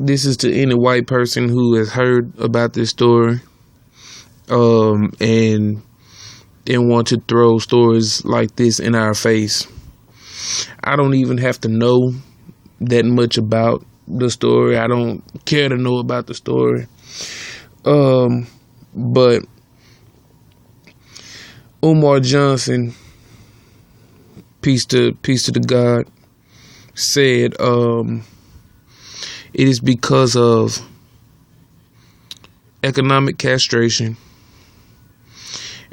this is to any white person who has heard about this story, and want to throw stories like this in our face. I don't even have to know that much about the story. I don't care to know about the story. But Umar Johnson, peace to the God, said it is because of economic castration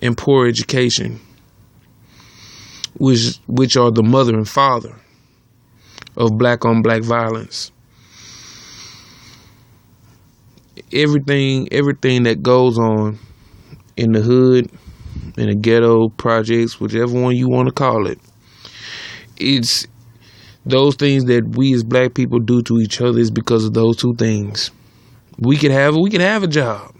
and poor education, which are the mother and father of black on black violence. Everything that goes on in the hood, in the ghetto projects, whichever one you want to call it, it's those things that we as black people do to each other is because of those two things. We could have a job.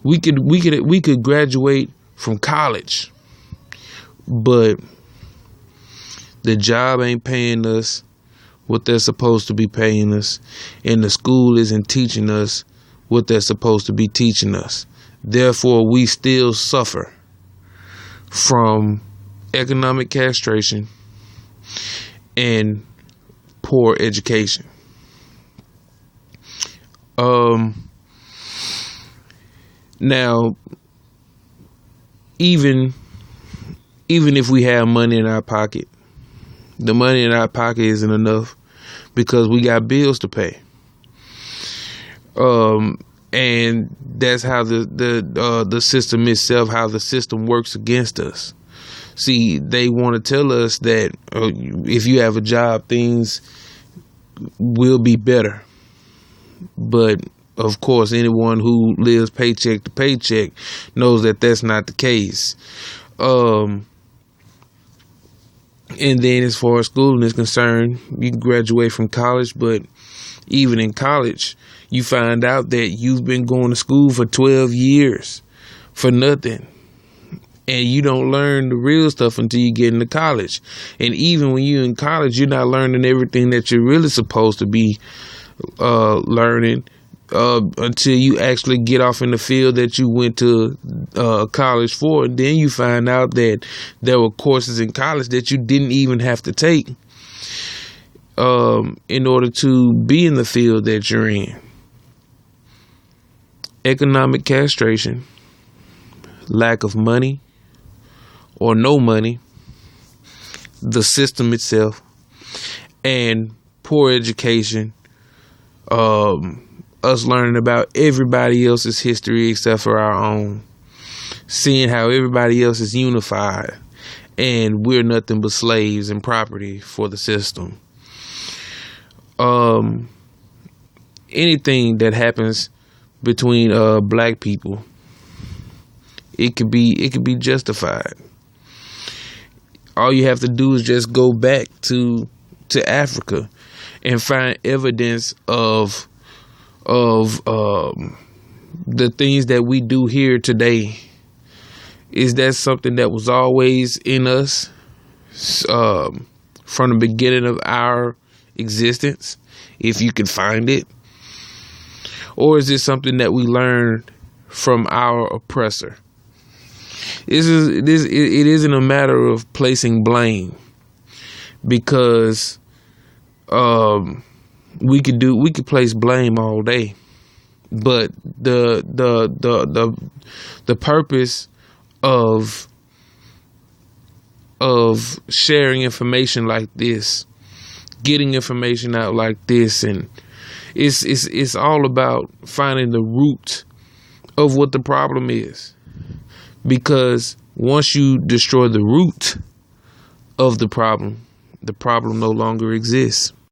We could graduate from college, but the job ain't paying us what they're supposed to be paying us, and the school isn't teaching us what they're supposed to be teaching us. Therefore, we still suffer from economic castration and poor education. Now, even if we have money in our pocket, the money in our pocket isn't enough because we got bills to pay. And that's how the system itself, how the system works against us. See, they want to tell us that if you have a job, things will be better. But of course, anyone who lives paycheck to paycheck knows that that's not the case. And then as far as schooling is concerned, you can graduate from college, but even in college, you find out that you've been going to school for 12 years for nothing. And you don't learn the real stuff until you get into college. And even when you're in college, you're not learning everything that you're really supposed to be learning until you actually get off in the field that you went to college for. And then you find out that there were courses in college that you didn't even have to take in order to be in the field that you're in. Economic castration, lack of money or no money, the system itself, and poor education, us learning about everybody else's history except for our own, seeing how everybody else is unified and we're nothing but slaves and property for the system. Anything that happens between black people, it could be justified. All you have to do is just go back to Africa and find evidence of the things that we do here today. Is that something that was always in us from the beginning of our existence, if you can find it? Or is this something that we learned from our oppressor? It isn't a matter of placing blame, because we could place blame all day, but the purpose of sharing information like this, getting information out like this, and it's all about finding the root of what the problem is. Because once you destroy the root of the problem no longer exists.